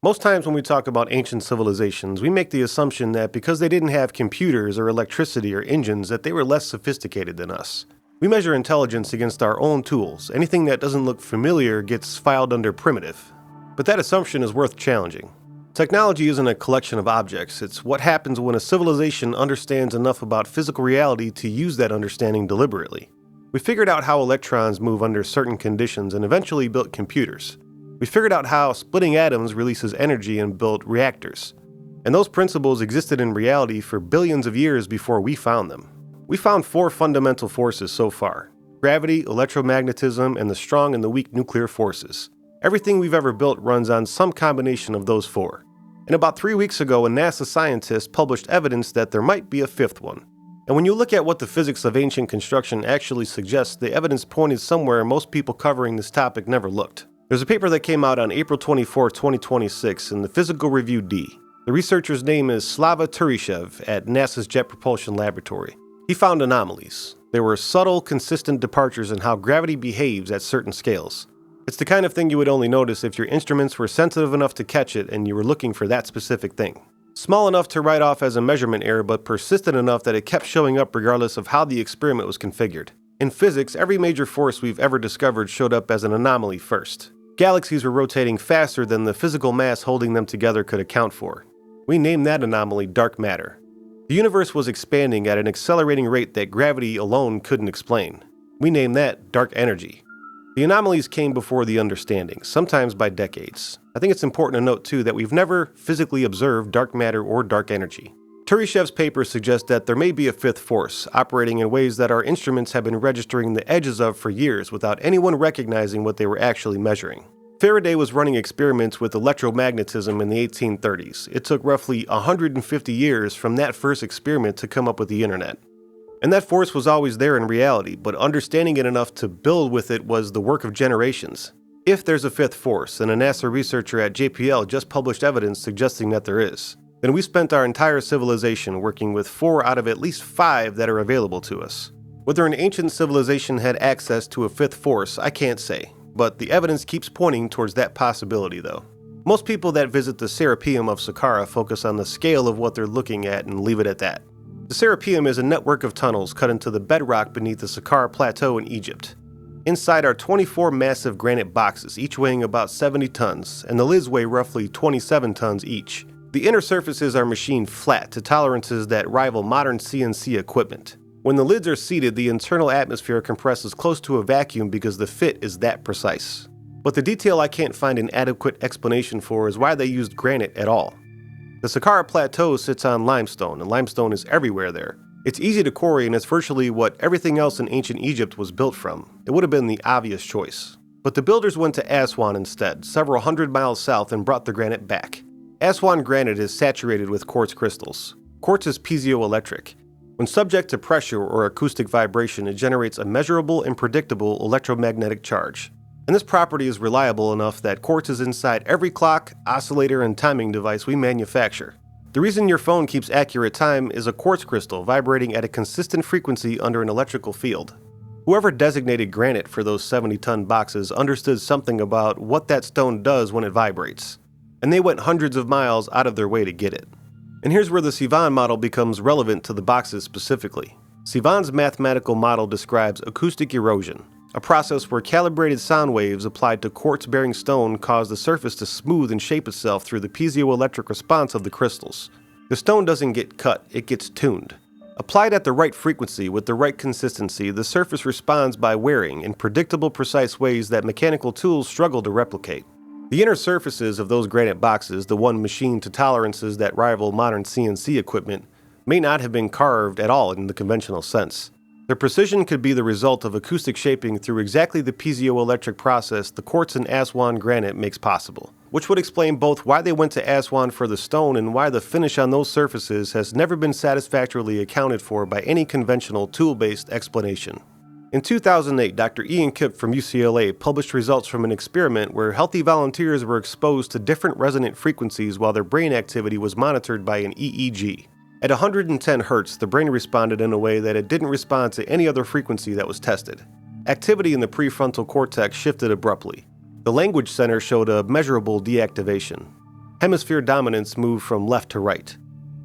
Most times when we talk about ancient civilizations, we make the assumption that because they didn't have computers or electricity or engines, that they were less sophisticated than us. We measure intelligence against our own tools. Anything that doesn't look familiar gets filed under primitive. But that assumption is worth challenging. Technology isn't a collection of objects. It's what happens when a civilization understands enough about physical reality to use that understanding deliberately. We figured out how electrons move under certain conditions and eventually built computers. We figured out how splitting atoms releases energy and built reactors. And those principles existed in reality for billions of years before we found them. We found 4 fundamental forces so far: gravity, electromagnetism, and the strong and the weak nuclear forces. Everything we've ever built runs on some combination of those 4. And about 3 weeks ago, a NASA scientist published evidence that there might be a 5th one. And when you look at what the physics of ancient construction actually suggests, the evidence pointed somewhere most people covering this topic never looked. There's a paper that came out on April 24, 2026 in the Physical Review D. The researcher's name is Slava Turishev at NASA's Jet Propulsion Laboratory. He found anomalies. There were subtle, consistent departures in how gravity behaves at certain scales. It's the kind of thing you would only notice if your instruments were sensitive enough to catch it and you were looking for that specific thing. Small enough to write off as a measurement error, but persistent enough that it kept showing up regardless of how the experiment was configured. In physics, every major force we've ever discovered showed up as an anomaly first. Galaxies were rotating faster than the physical mass holding them together could account for. We named that anomaly dark matter. The universe was expanding at an accelerating rate that gravity alone couldn't explain. We named that dark energy. The anomalies came before the understanding, sometimes by decades. I think it's important to note too that we've never physically observed dark matter or dark energy. Turishev's paper suggests that there may be a 5th force, operating in ways that our instruments have been registering the edges of for years without anyone recognizing what they were actually measuring. Faraday was running experiments with electromagnetism in the 1830s. It took roughly 150 years from that first experiment to come up with the internet. And that force was always there in reality, but understanding it enough to build with it was the work of generations. If there's a 5th force, and a NASA researcher at JPL just published evidence suggesting that there is, then we spent our entire civilization working with 4 out of at least 5 that are available to us. Whether an ancient civilization had access to a 5th force, I can't say, but the evidence keeps pointing towards that possibility though. Most people that visit the Serapeum of Saqqara focus on the scale of what they're looking at and leave it at that. The Serapeum is a network of tunnels cut into the bedrock beneath the Saqqara Plateau in Egypt. Inside are 24 massive granite boxes, each weighing about 70 tons, and the lids weigh roughly 27 tons each. The inner surfaces are machined flat to tolerances that rival modern CNC equipment. When the lids are seated, the internal atmosphere compresses close to a vacuum because the fit is that precise. But the detail I can't find an adequate explanation for is why they used granite at all. The Saqqara Plateau sits on limestone, and limestone is everywhere there. It's easy to quarry, and it's virtually what everything else in ancient Egypt was built from. It would have been the obvious choice. But the builders went to Aswan instead, several hundred miles south, and brought the granite back. Aswan granite is saturated with quartz crystals. Quartz is piezoelectric. When subject to pressure or acoustic vibration, it generates a measurable and predictable electromagnetic charge. And this property is reliable enough that quartz is inside every clock, oscillator, and timing device we manufacture. The reason your phone keeps accurate time is a quartz crystal vibrating at a consistent frequency under an electrical field. Whoever designated granite for those 70-ton boxes understood something about what that stone does when it vibrates. And they went hundreds of miles out of their way to get it. And here's where the Sivan model becomes relevant to the boxes specifically. Sivan's mathematical model describes acoustic erosion, a process where calibrated sound waves applied to quartz-bearing stone cause the surface to smooth and shape itself through the piezoelectric response of the crystals. The stone doesn't get cut, it gets tuned. Applied at the right frequency with the right consistency, the surface responds by wearing in predictable, precise ways that mechanical tools struggle to replicate. The inner surfaces of those granite boxes, the one machined to tolerances that rival modern CNC equipment, may not have been carved at all in the conventional sense. Their precision could be the result of acoustic shaping through exactly the piezoelectric process the quartz and Aswan granite makes possible, which would explain both why they went to Aswan for the stone and why the finish on those surfaces has never been satisfactorily accounted for by any conventional tool-based explanation. In 2008, Dr. Ian Kipp from UCLA published results from an experiment where healthy volunteers were exposed to different resonant frequencies while their brain activity was monitored by an EEG. At 110 Hz, the brain responded in a way that it didn't respond to any other frequency that was tested. Activity in the prefrontal cortex shifted abruptly. The language center showed a measurable deactivation. Hemisphere dominance moved from left to right.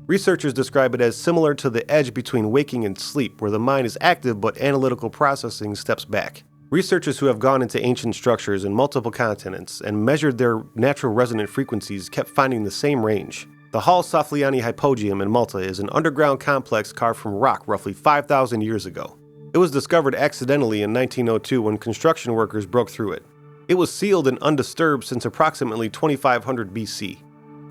Researchers describe it as similar to the edge between waking and sleep, where the mind is active but analytical processing steps back. Researchers who have gone into ancient structures in multiple continents and measured their natural resonant frequencies kept finding the same range. The Hall Safliani Hypogeum in Malta is an underground complex carved from rock roughly 5,000 years ago. It was discovered accidentally in 1902 when construction workers broke through it. It was sealed and undisturbed since approximately 2500 BC.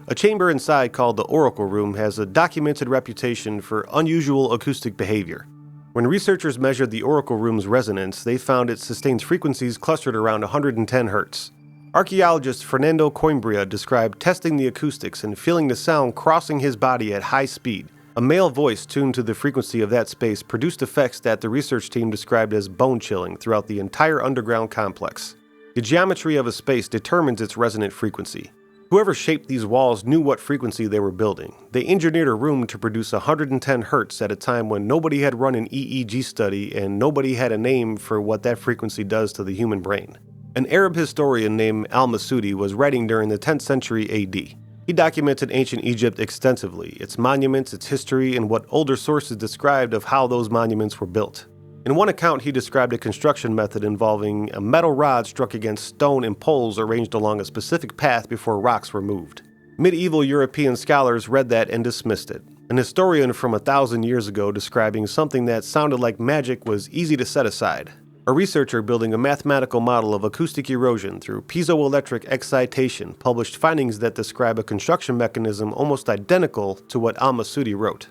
A chamber inside called the Oracle Room has a documented reputation for unusual acoustic behavior. When researchers measured the Oracle Room's resonance, they found it sustains frequencies clustered around 110 Hz. Archaeologist Fernando Coimbra described testing the acoustics and feeling the sound crossing his body at high speed. A male voice tuned to the frequency of that space produced effects that the research team described as bone-chilling throughout the entire underground complex. The geometry of a space determines its resonant frequency. Whoever shaped these walls knew what frequency they were building. They engineered a room to produce 110 Hz at a time when nobody had run an EEG study and nobody had a name for what that frequency does to the human brain. An Arab historian named al-Masudi was writing during the 10th century AD. He documented ancient Egypt extensively, its monuments, its history, and what older sources described of how those monuments were built. In one account, he described a construction method involving a metal rod struck against stone and poles arranged along a specific path before rocks were moved. Medieval European scholars read that and dismissed it. An historian from 1,000 years ago describing something that sounded like magic was easy to set aside. A researcher building a mathematical model of acoustic erosion through piezoelectric excitation published findings that describe a construction mechanism almost identical to what al-Masudi wrote.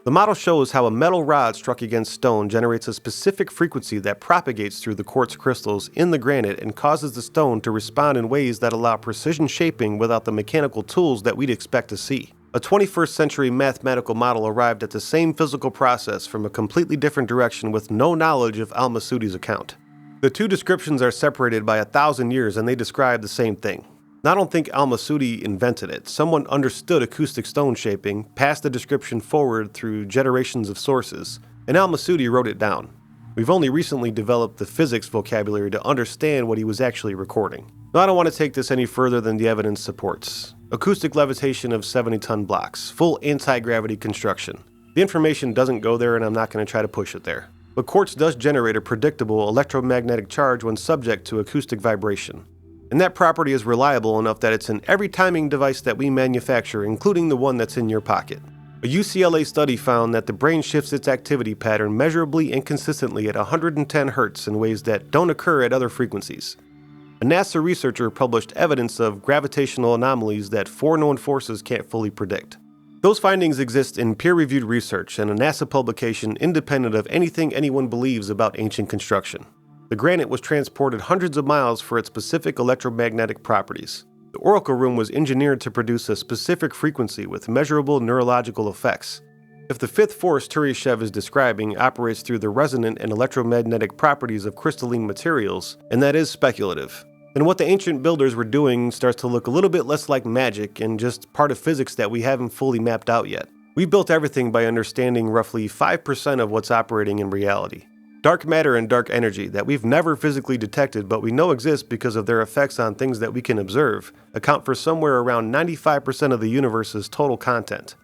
The model shows how a metal rod struck against stone generates a specific frequency that propagates through the quartz crystals in the granite and causes the stone to respond in ways that allow precision shaping without the mechanical tools that we'd expect to see. A 21st century mathematical model arrived at the same physical process from a completely different direction with no knowledge of al-Masudi's account. The two descriptions are separated by 1,000 years and they describe the same thing. I don't think al-Masudi invented it. Someone understood acoustic stone shaping, passed the description forward through generations of sources, and al-Masudi wrote it down. We've only recently developed the physics vocabulary to understand what he was actually recording. Now, I don't want to take this any further than the evidence supports. Acoustic levitation of 70-ton blocks, full anti-gravity construction. The information doesn't go there and I'm not going to try to push it there. But quartz does generate a predictable electromagnetic charge when subject to acoustic vibration. And that property is reliable enough that it's in every timing device that we manufacture, including the one that's in your pocket. A UCLA study found that the brain shifts its activity pattern measurably and consistently at 110 Hz in ways that don't occur at other frequencies. A NASA researcher published evidence of gravitational anomalies that foreknown forces can't fully predict. Those findings exist in peer-reviewed research and a NASA publication independent of anything anyone believes about ancient construction. The granite was transported hundreds of miles for its specific electromagnetic properties. The Oracle Room was engineered to produce a specific frequency with measurable neurological effects. If the fifth force Turyshev is describing operates through the resonant and electromagnetic properties of crystalline materials, and that is speculative, then what the ancient builders were doing starts to look a little bit less like magic and just part of physics that we haven't fully mapped out yet. We built everything by understanding roughly 5% of what's operating in reality. Dark matter and dark energy that we've never physically detected but we know exist because of their effects on things that we can observe account for somewhere around 95% of the universe's total content.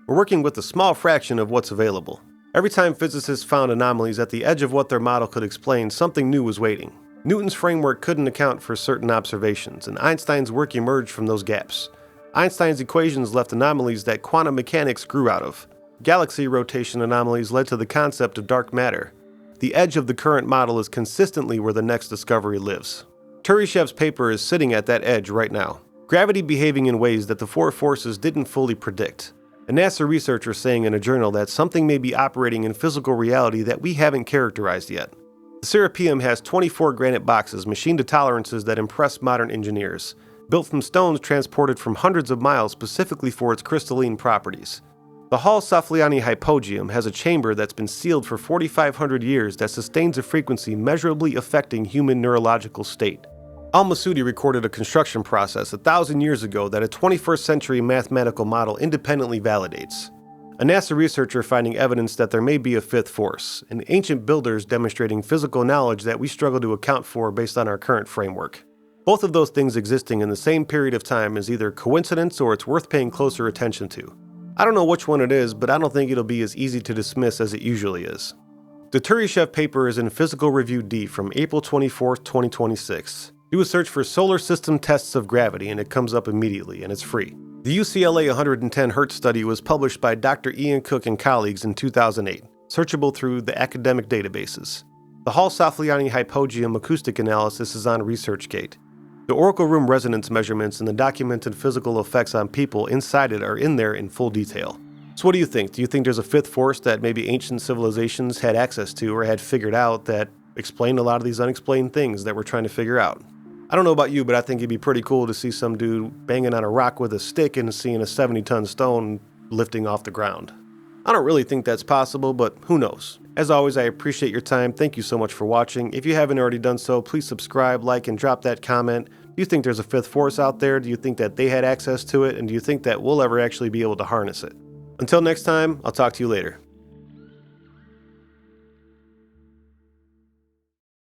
We're working with a small fraction of what's available. Every time physicists found anomalies at the edge of what their model could explain, something new was waiting. Newton's framework couldn't account for certain observations, and Einstein's work emerged from those gaps. Einstein's equations left anomalies that quantum mechanics grew out of. Galaxy rotation anomalies led to the concept of dark matter. The edge of the current model is consistently where the next discovery lives. Turyshev's paper is sitting at that edge right now. Gravity behaving in ways that the four forces didn't fully predict. A NASA researcher saying in a journal that something may be operating in physical reality that we haven't characterized yet. The Serapeum has 24 granite boxes machined to tolerances that impress modern engineers, built from stones transported from hundreds of miles specifically for its crystalline properties. The Hall Safliani Hypogeum has a chamber that's been sealed for 4,500 years that sustains a frequency measurably affecting human neurological state. Al-Masudi recorded a construction process 1,000 years ago that a 21st century mathematical model independently validates. A NASA researcher finding evidence that there may be a fifth force, and ancient builders demonstrating physical knowledge that we struggle to account for based on our current framework. Both of those things existing in the same period of time is either coincidence or it's worth paying closer attention to. I don't know which one it is, but I don't think it'll be as easy to dismiss as it usually is. The Turyshev paper is in Physical Review D from April 24, 2026. Do a search for solar system tests of gravity and it comes up immediately, and it's free. The UCLA 110 Hz study was published by Dr. Ian Cook and colleagues in 2008, searchable through the academic databases. The Hall-Safliani hypogeum acoustic analysis is on ResearchGate. The Oracle Room resonance measurements and the documented physical effects on people inside it are in there in full detail. So what do you think? Do you think there's a fifth force that maybe ancient civilizations had access to or had figured out that explained a lot of these unexplained things that we're trying to figure out? I don't know about you, but I think it'd be pretty cool to see some dude banging on a rock with a stick and seeing a 70-ton stone lifting off the ground. I don't really think that's possible, but who knows? As always, I appreciate your time. Thank you so much for watching. If you haven't already done so, please subscribe, like, and drop that comment. Do you think there's a fifth force out there? Do you think that they had access to it? And do you think that we'll ever actually be able to harness it? Until next time, I'll talk to you later.